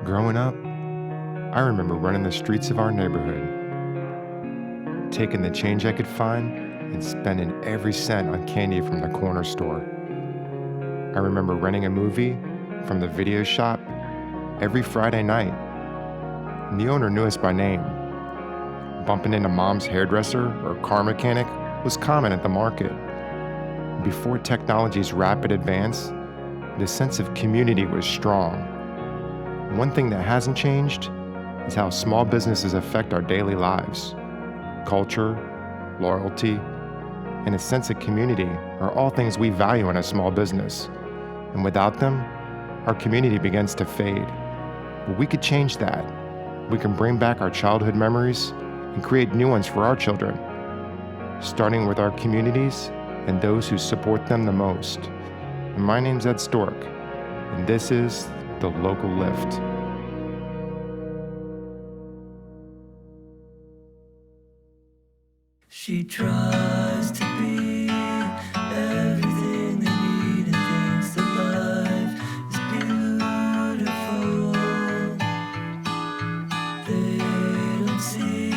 Growing up, I remember running the streets of our neighborhood, taking the change I could find and spending every cent on candy from the corner store. I remember renting a movie from the video shop every Friday night, and the owner knew us by name. Bumping into mom's hairdresser or car mechanic was common at the market. Before technology's rapid advance, the sense of community was strong. One thing that hasn't changed is how small businesses affect our daily lives. Culture, loyalty, and a sense of community are all things we value in a small business. And without them, our community begins to fade. But we could change that. We can bring back our childhood memories and create new ones for our children, starting with our communities and those who support them the most. And my name's Ed Stork, and this is The Local Lift. She tries to be everything they need and thinks that life is beautiful. They don't see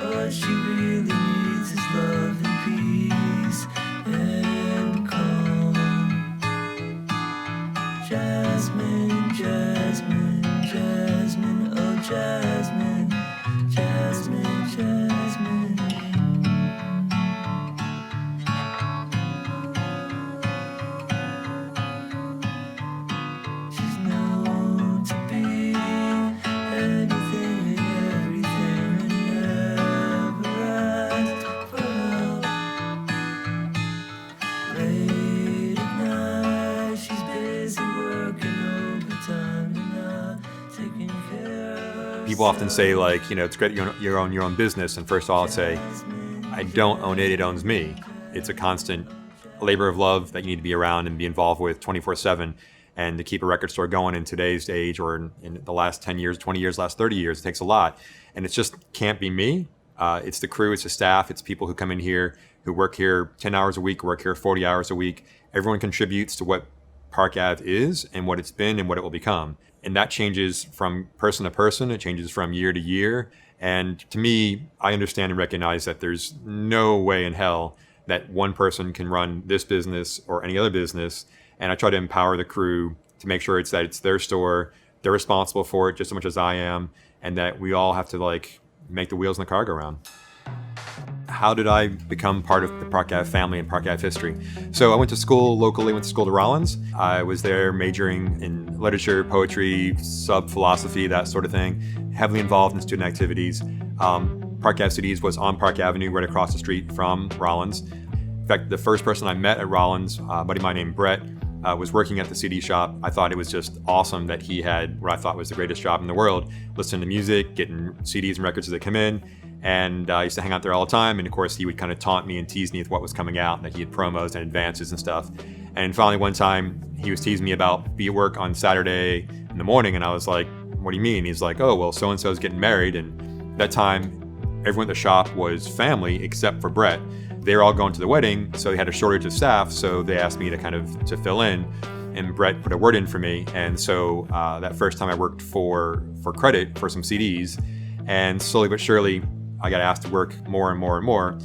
what she really needs is love and peace and calm. Jasmine, Jasmine, Jasmine, oh Jasmine, Jasmine, Jasmine. She's known to be anything and everything and never asked for help. Late at night, she's busy working overtime and not taking care of herself. People often say, like, it's great you own your own business. And first of all, I'd say, I don't own it owns me. It's a constant labor of love that you need to be around and be involved with 24/7. And to keep a record store going in today's age, or in the last 10 years, 20 years, last 30 years, it takes a lot. And it just can't be me. It's the crew, it's the staff, it's people who come in here, who work here 10 hours a week, work here 40 hours a week. Everyone contributes to what Park Ave is and what it's been and what it will become. And that changes from person to person. It changes from year to year. And to me, I understand and recognize that there's no way in hell that one person can run this business or any other business. And I try to empower the crew to make sure it's their store, they're responsible for it just as much as I am, and that we all have to make the wheels in the car go round. How did I become part of the Park Ave family and Park Ave history? So I went to school locally, went to school to Rollins. I was there majoring in literature, poetry, sub-philosophy, that sort of thing, heavily involved in student activities. Park Ave Cities was on Park Avenue, right across the street from Rollins. In fact, the first person I met at Rollins, a buddy of mine named Brett, was working at the CD shop. I thought it was just awesome that he had what I thought was the greatest job in the world, listening to music, getting CDs and records as they come in. And I used to hang out there all the time. And of course, he would kind of taunt me and tease me with what was coming out, and that he had promos and advances and stuff. And finally, one time, he was teasing me about be at work on Saturday in the morning. And I was like, what do you mean? He's like, oh, well, so-and-so's getting married. And that time, everyone at the shop was family except for Brett. They were all going to the wedding, so they had a shortage of staff. So they asked me to fill in. And Brett put a word in for me. And so that first time I worked for credit for some CDs. And slowly but surely, I got asked to work more and more and more.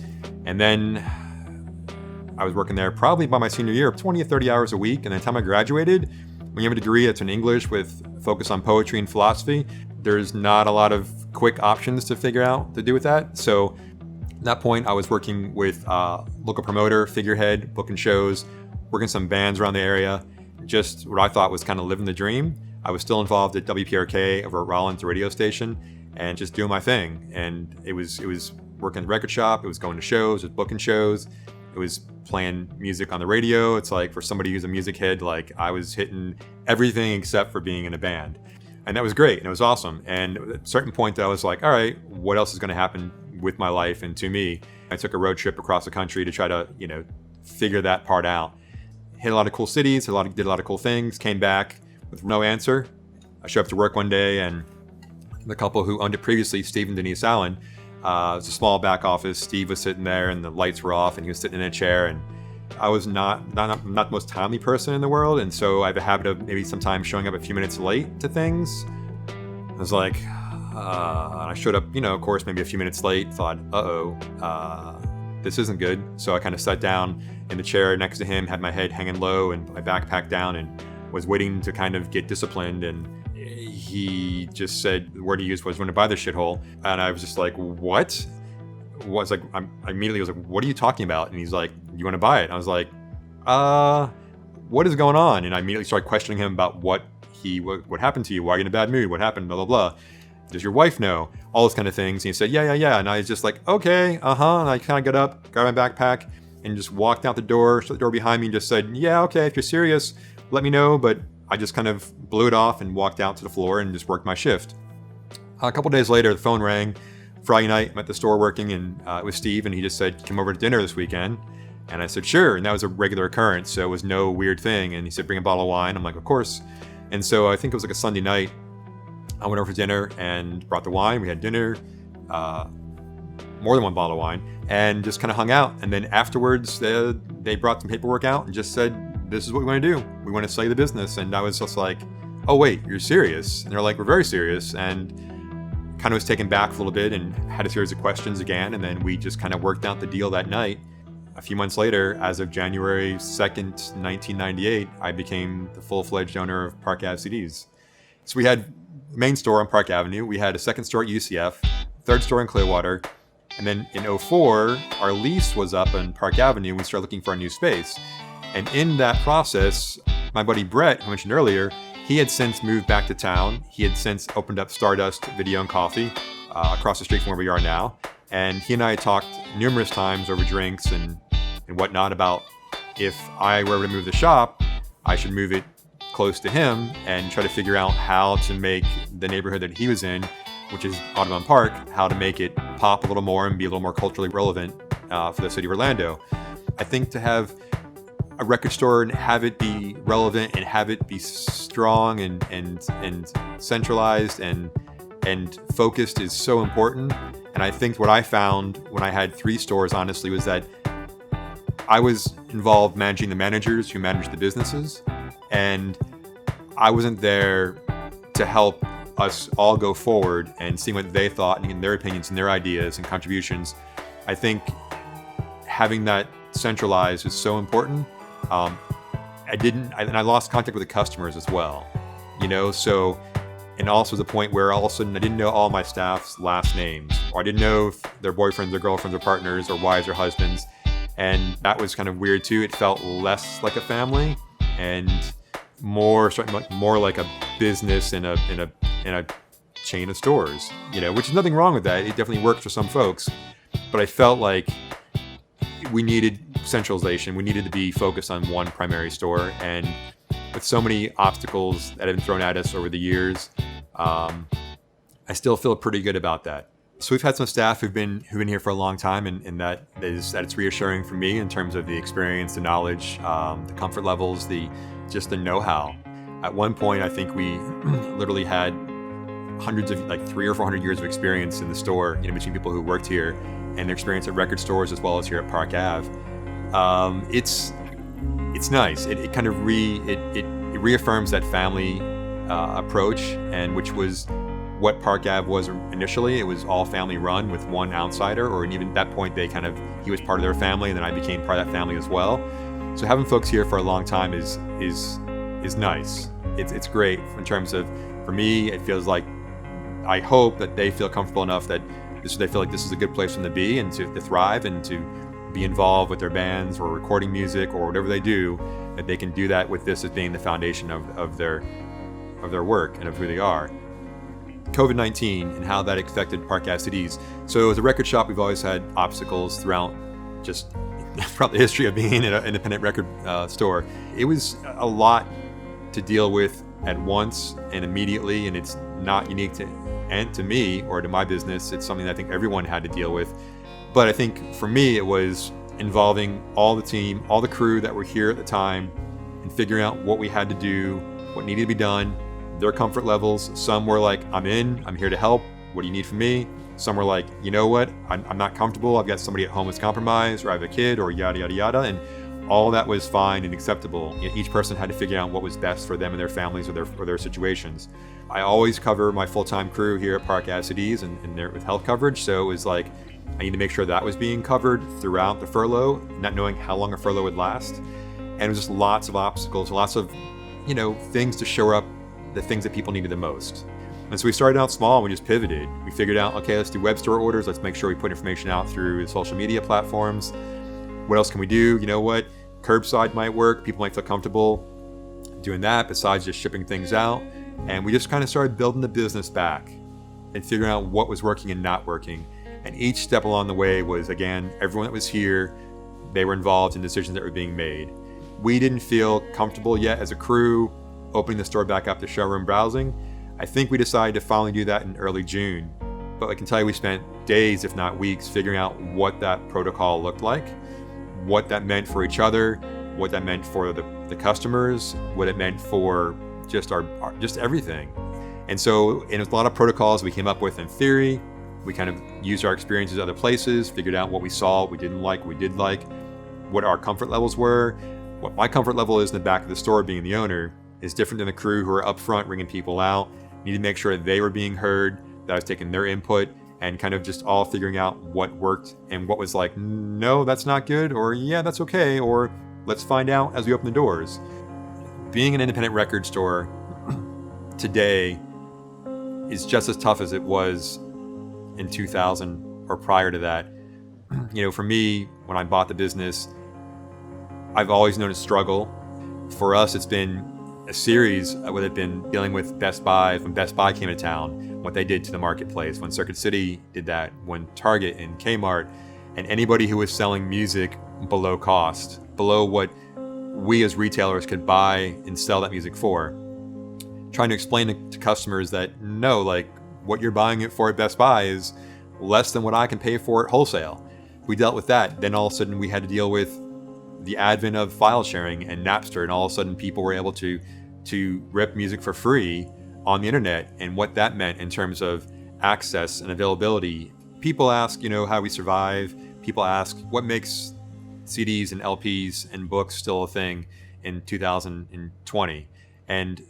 And then I was working there probably by my senior year, 20 or 30 hours a week. And by the time I graduated, when you have a degree that's in English with focus on poetry and philosophy, there's not a lot of quick options to figure out to do with that. So at that point, I was working with local promoter, figurehead, booking shows, working some bands around the area, just what I thought was kind of living the dream. I was still involved at WPRK over at Rollins radio station, and just doing my thing. And it was working at the record shop, it was going to shows, it was booking shows, it was playing music on the radio. It's like, for somebody who's a music head, like, I was hitting everything except for being in a band. And that was great, and it was awesome. And at a certain point I was like, all right, what else is gonna happen with my life and to me? I took a road trip across the country to try to, figure that part out. Hit a lot of cool cities, did a lot of cool things, came back with no answer. I showed up to work one day, and the couple who owned it previously, Steve and Denise Allen, it was a small back office. Steve was sitting there and the lights were off and he was sitting in a chair, and I was not the most timely person in the world. And so I have a habit of maybe sometimes showing up a few minutes late to things. I was like, I showed up, of course, maybe a few minutes late, thought, this isn't good. So I kind of sat down in the chair next to him, had my head hanging low and my backpack down, and was waiting to kind of get disciplined. And he just said, the word he used was, "When to buy this shithole." And I was just like, what? I immediately was like, "What are you talking about?" And he's like, "You want to buy it?" And I was like, what is going on? And I immediately started questioning him about what happened to you? Why are you in a bad mood? What happened? Blah, blah, blah. Does your wife know? All those kind of things. And he said, yeah. And I was just like, okay, And I kind of got up, grabbed my backpack, and just walked out the door, shut the door behind me, and just said, yeah, okay, if you're serious, let me know. But I just kind of blew it off and walked out to the floor and just worked my shift. A couple days later, the phone rang. Friday night, I'm at the store working, and it was Steve, and he just said, come over to dinner this weekend. And I said, sure. And that was a regular occurrence, so it was no weird thing. And he said, bring a bottle of wine. I'm like, of course. And so I think it was like a Sunday night. I went over for dinner and brought the wine. We had dinner, more than one bottle of wine, and just kind of hung out. And then afterwards, they brought some paperwork out and just said, this is what we want to do. We want to sell you the business. And I was just like, oh, wait, you're serious? And they're like, we're very serious. And kind of was taken back a little bit and had a series of questions again. And then we just kind of worked out the deal that night. A few months later, as of January 2nd, 1998, I became the full-fledged owner of Park Ave CDs. So we had the main store on Park Avenue. We had a second store at UCF, third store in Clearwater. And then in 2004, our lease was up on Park Avenue. And we started looking for a new space. And in that process, my buddy Brett, who I mentioned earlier, he had since moved back to town. He had since opened up Stardust Video and Coffee across the street from where we are now. And he and I talked numerous times over drinks and whatnot about if I were to move the shop, I should move it close to him and try to figure out how to make the neighborhood that he was in, which is Audubon Park, how to make it pop a little more and be a little more culturally relevant for the city of Orlando. I think to have a record store and have it be relevant and have it be strong and centralized and focused is so important. And I think what I found when I had 3 stores, honestly, was that I was involved managing the managers who managed the businesses, and I wasn't there to help us all go forward and see what they thought and their opinions and their ideas and contributions. I think having that centralized is so important. I lost contact with the customers as well, so, and also the point where all of a sudden I didn't know all my staff's last names, or I didn't know if their boyfriends or girlfriends or partners or wives or husbands. And that was kind of weird too. It felt less like a family and more like a business in a chain of stores, which is nothing wrong with that. It definitely works for some folks, but I felt like we needed centralization. We needed to be focused on one primary store. And with so many obstacles that have been thrown at us over the years, I still feel pretty good about that. So we've had some staff who've been here for a long time, and that it's reassuring for me in terms of the experience, the knowledge, the comfort levels, the know-how. At one point, I think we literally had hundreds of 300 or 400 years of experience in the store, between people who worked here and their experience at record stores as well as here at Park Ave. It's nice. It kind of reaffirms that family approach, and which was what Park Ave was initially. It was all family run with one outsider, or even at that point he was part of their family, and then I became part of that family as well. So having folks here for a long time is nice. It's great in terms of, for me, it feels like, I hope that they feel comfortable enough that they feel like this is a good place for them to be and to thrive and to be involved with their bands or recording music or whatever they do, that they can do that with this as being the foundation of their work and of who they are. COVID-19 and how that affected Park Ave CDs. So as a record shop, we've always had obstacles throughout the history of being an independent record store. It was a lot to deal with at once and immediately, and it's not unique to me or to my business. It's something that I think everyone had to deal with. But I think for me, it was involving all the team, all the crew that were here at the time, and figuring out what we had to do, what needed to be done, their comfort levels. Some were like, I'm here to help. What do you need from me? Some were like, you know what? I'm not comfortable. I've got somebody at home who's compromised, or I have a kid, or yada, yada, yada. And all that was fine and acceptable. Each person had to figure out what was best for them and their families or their situations. I always cover my full-time crew here at Park Cities and they're with health coverage, so it was like I need to make sure that was being covered throughout the furlough, not knowing how long a furlough would last. And it was just lots of obstacles, lots of, things to shore up the things that people needed the most. And so we started out small and we just pivoted. We figured out, okay, let's do web store orders. Let's make sure we put information out through the social media platforms. What else can we do? You know what? Curbside might work. People might feel comfortable doing that besides just shipping things out. And we just kind of started building the business back and figuring out what was working and not working. And each step along the way was, again, everyone that was here, they were involved in decisions that were being made. We didn't feel comfortable yet as a crew opening the store back up to showroom browsing. I think we decided to finally do that in early June. But I can tell you we spent days, if not weeks, figuring out what that protocol looked like, what that meant for each other, what that meant for the customers, what it meant for just just everything. And so in a lot of protocols we came up with in theory, we kind of used our experiences other places, figured out what we saw, what we didn't like, what we did like, what our comfort levels were. What my comfort level is in the back of the store being the owner is different than the crew who are up front ringing people out. Need to make sure they were being heard, that I was taking their input, and kind of just all figuring out what worked and what was like, no, that's not good, or yeah, that's okay, or let's find out as we open the doors. Being an independent record store today is just as tough as it was in 2000 or prior to that. For me, when I bought the business, I've always known a struggle. For us, it's been a series, whether it's been dealing with Best Buy, when Best Buy came to town, what they did to the marketplace, when Circuit City did that, when Target and Kmart, and anybody who was selling music below cost, below what we as retailers could buy and sell that music for. Trying to explain to customers that no, like what you're buying it for at Best Buy is less than what I can pay for at wholesale. We dealt with that. Then all of a sudden we had to deal with the advent of file sharing and Napster, and all of a sudden people were able to rip music for free on the internet, and what that meant in terms of access and availability. People ask, how we survive. People ask what makes CDs and LPs and books still a thing in 2020. And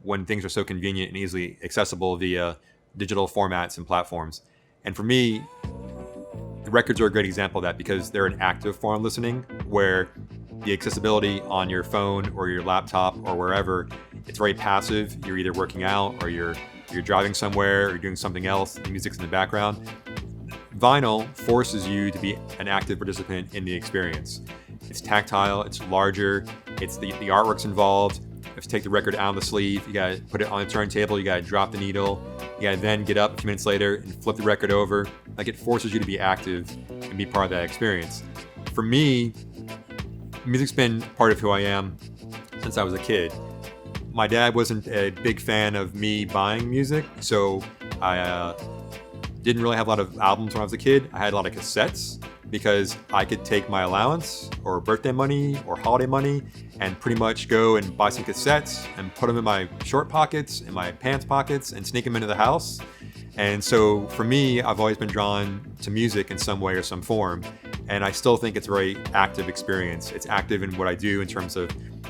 when things are so convenient and easily accessible via digital formats and platforms. And for me, the records are a great example of that because they're an active form of listening where the accessibility on your phone or your laptop or wherever, it's very passive. You're either working out or you're driving somewhere or doing something else. The music's in the background. Vinyl forces you to be an active participant in the experience. It's tactile, it's larger, it's the artwork's involved. You have to take the record out of the sleeve, you gotta put it on the turntable, you gotta drop the needle, you gotta then get up a few minutes later and flip the record over. Like, it forces you to be active and be part of that experience. For me, music's been part of who I am since I was a kid. My dad wasn't a big fan of me buying music, so I didn't really have a lot of albums when I was a kid. I had a lot of cassettes because I could take my allowance or birthday money or holiday money and pretty much go and buy some cassettes and put them in my short pockets, in my pants pockets, and sneak them into the house. And so for me, I've always been drawn to music in some way or some form. And I still think it's a very active experience. It's active in what I do in terms of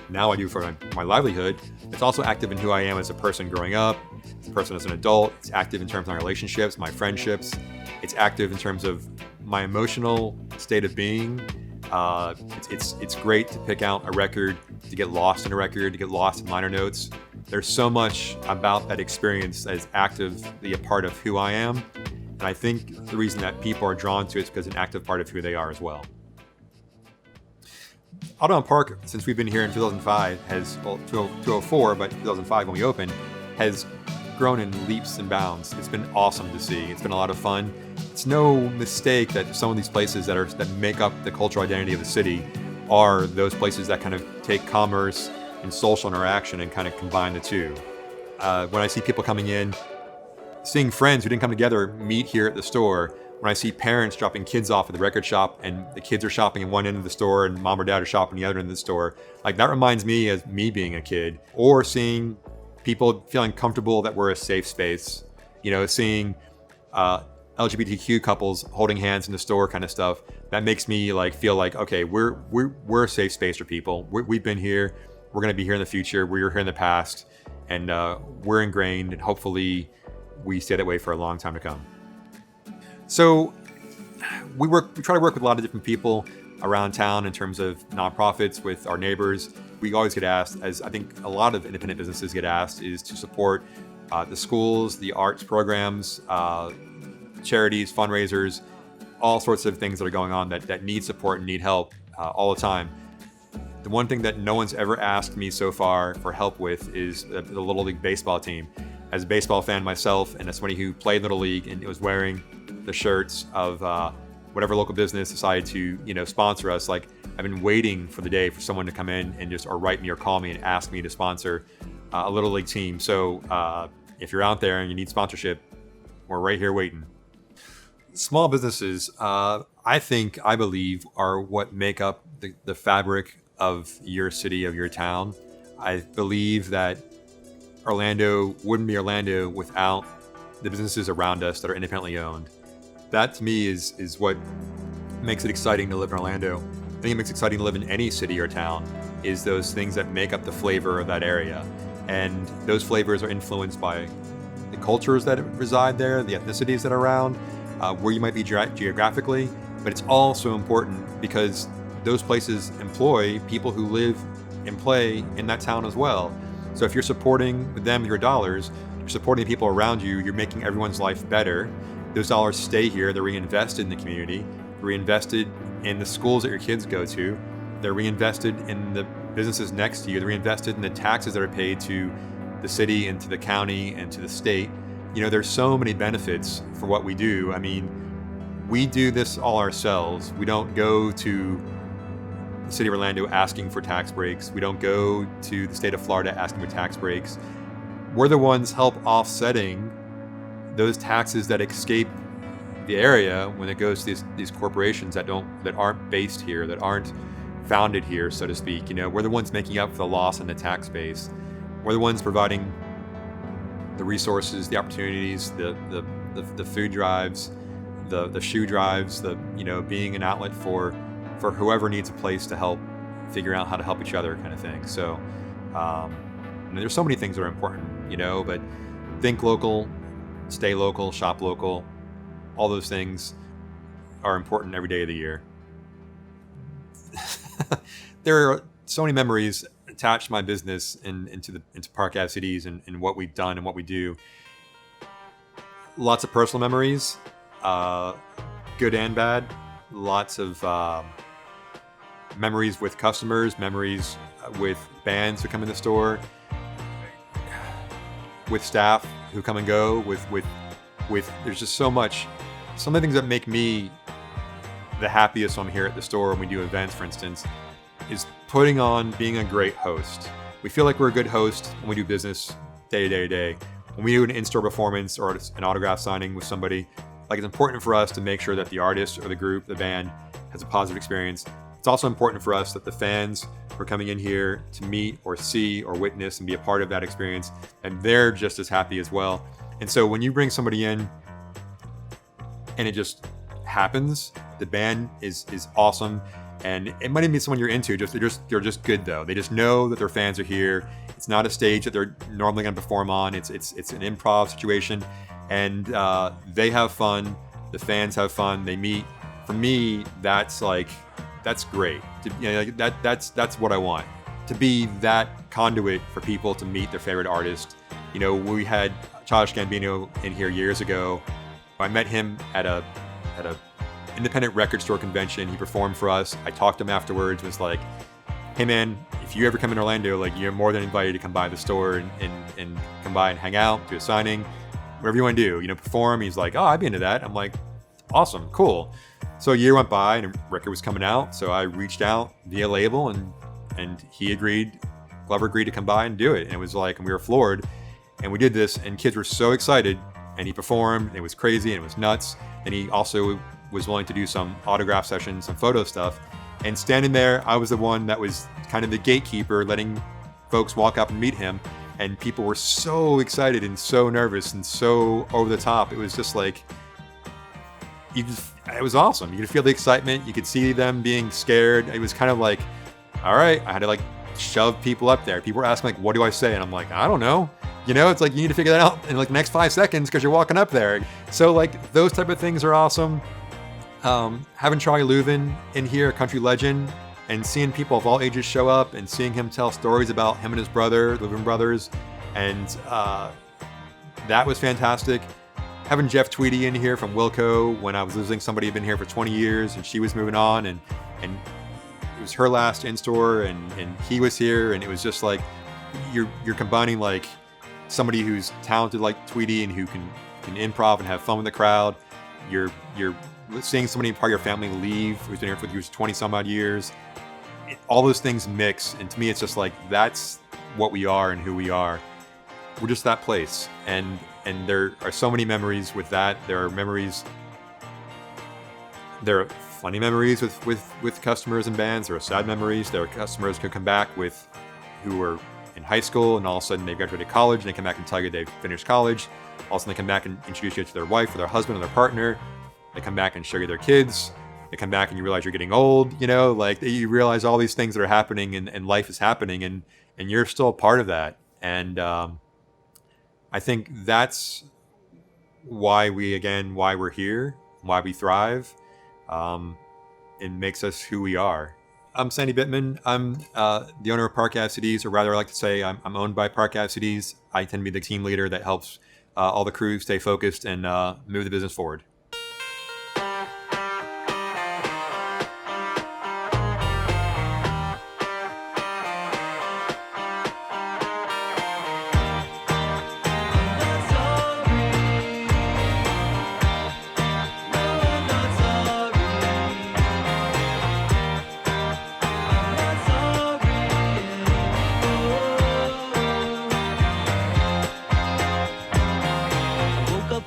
now I do for my livelihood. It's also active in who I am as a person growing up, as a person as an adult. It's active in terms of my relationships, my friendships. It's active in terms of my emotional state of being. It's great to pick out a record, to get lost in a record, to get lost in liner notes. There's so much about that experience that is actively a part of who I am. And I think the reason that people are drawn to it is because it's an active part of who they are as well. Audubon Park, since we've been here in 2005, 2004, but 2005 when we opened, has grown in leaps and bounds. It's been awesome to see. It's been a lot of fun. It's no mistake that some of these places that make up the cultural identity of the city are those places that kind of take commerce and social interaction and kind of combine the two. When I see people coming in, seeing friends who didn't come together meet here at the store, when I see parents dropping kids off at the record shop and the kids are shopping in one end of the store and mom or dad are shopping the other end of the store, like that reminds me of me being a kid. Or seeing people feeling comfortable that we're a safe space, seeing LGBTQ couples holding hands in the store kind of stuff. that makes me like feel like, okay, we're a safe space for people. We've been here. We're going to be here in the future. We were here in the past, and we're ingrained, and hopefully we stay that way for a long time to come. So we try to work with a lot of different people around town in terms of nonprofits, with our neighbors. We always get asked, as I think a lot of independent businesses get asked, is to support the schools, the arts programs, charities, fundraisers, all sorts of things that are going on that need support and need help all the time. The one thing that no one's ever asked me so far for help with is the Little League baseball team. As a baseball fan myself, and as somebody who played Little League and was wearing the shirts of whatever local business decided to, sponsor us, like I've been waiting for the day for someone to come in and or write me or call me and ask me to sponsor a Little League team. So if you're out there and you need sponsorship, we're right here waiting. Small businesses, I believe, are what make up the fabric of your city, of your town. I believe that Orlando wouldn't be Orlando without the businesses around us that are independently owned. That to me is what makes it exciting to live in Orlando. I think it makes it exciting to live in any city or town, is those things that make up the flavor of that area. And those flavors are influenced by the cultures that reside there, the ethnicities that are around, where you might be geographically, but it's also important because those places employ people who live and play in that town as well. So if you're supporting them with your dollars, you're supporting the people around you, you're making everyone's life better. Those dollars stay here, they're reinvested in the community, reinvested in the schools that your kids go to, they're reinvested in the businesses next to you, they're reinvested in the taxes that are paid to the city and to the county and to the state. There's so many benefits for what we do. I mean, we do this all ourselves. We don't go to the city of Orlando asking for tax breaks. We don't go to the state of Florida asking for tax breaks. We're the ones help offsetting those taxes that escape the area when it goes to these corporations that aren't based here, that aren't founded here, so to speak. We're the ones making up for the loss in the tax base. We're the ones providing the resources, the opportunities, the food drives, the shoe drives, being an outlet for whoever needs a place to help figure out how to help each other, kind of thing. So there's so many things that are important, but think local, stay local, shop local. All those things are important every day of the year. There are so many memories attached to my business into Park Ave Cities and what we've done and what we do. Lots of personal memories, good and bad. Lots of memories with customers, memories with bands who come in the store, with staff who come and go, with there's just so much. Some of the things that make me the happiest when I'm here at the store when we do events, for instance, is being a great host. We feel like we're a good host when we do business day to day. When we do an in-store performance or an autograph signing with somebody, like, it's important for us to make sure that the artist or the group, the band, has a positive experience. It's also important for us that the fans who are coming in here to meet or see or witness and be a part of that experience, and they're just as happy as well. And so when you bring somebody in and it just happens, the band is awesome. And it might even be someone you're into. They're just good though. They just know that their fans are here. It's not a stage that they're normally going to perform on. It's an improv situation, and they have fun. The fans have fun. They meet. For me, that's great. That's what I want. To be that conduit for people to meet their favorite artist. We had Childish Gambino in here years ago. I met him at a independent record store convention. He performed for us. I talked to him afterwards, was like, hey man, if you ever come in Orlando, you're more than invited to come by the store and come by and hang out, do a signing, whatever you want to do, perform. He's like, oh, I'd be into that. I'm like, awesome, cool. So a year went by and a record was coming out. So I reached out via label and he Glover agreed to come by and do it. And it was and we were floored, and we did this, and kids were so excited, and he performed, and it was crazy, and it was nuts. And he also was willing to do some autograph sessions, some photo stuff. And standing there, I was the one that was kind of the gatekeeper, letting folks walk up and meet him. And people were so excited and so nervous and so over the top. It was just it was awesome. You could feel the excitement. You could see them being scared. It was kind of like, all right, I had to like shove people up there. People were asking like, what do I say? And I'm like, I don't know. It's like you need to figure that out in like the next 5 seconds because you're walking up there. So like those type of things are awesome. Having Charlie Leuven in here, a country legend, and seeing people of all ages show up and seeing him tell stories about him and his brother, the Leuven brothers, and that was fantastic. Having Jeff Tweedy in here from Wilco when I was losing somebody who'd been here for 20 years and she was moving on, and it was her last in-store, and he was here, and it was just like you're combining like somebody who's talented like Tweedy and who can improv and have fun with the crowd. You're seeing somebody part of your family leave who's been here for 20 some odd years. All those things mix, and to me it's just like that's what we are and who we are. We're just that place, and there are so many memories with that. There are funny memories with customers and bands. There are sad memories. There are customers who come back who were in high school, and all of a sudden they graduated college, and they come back and tell you they've finished college. All of a sudden they come back and introduce you to their wife or their husband or their partner. They come back and show you their kids. They come back and you realize you're getting old, like you realize all these things that are happening, and life is happening, and you're still a part of that. And I think that's why we're here, why we thrive. It makes us who we are. I'm Sandy Bittman. I'm the owner of Park Ave CDs, or rather I like to say I'm owned by Park Ave CDs. I tend to be the team leader that helps all the crew stay focused and move the business forward.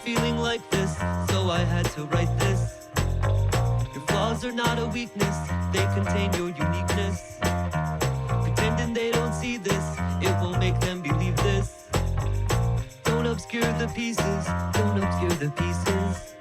Feeling like this, so I had to write this. Your flaws are not a weakness, they contain your uniqueness. Pretending they don't see this, it won't make them believe this. Don't obscure the pieces, don't obscure the pieces.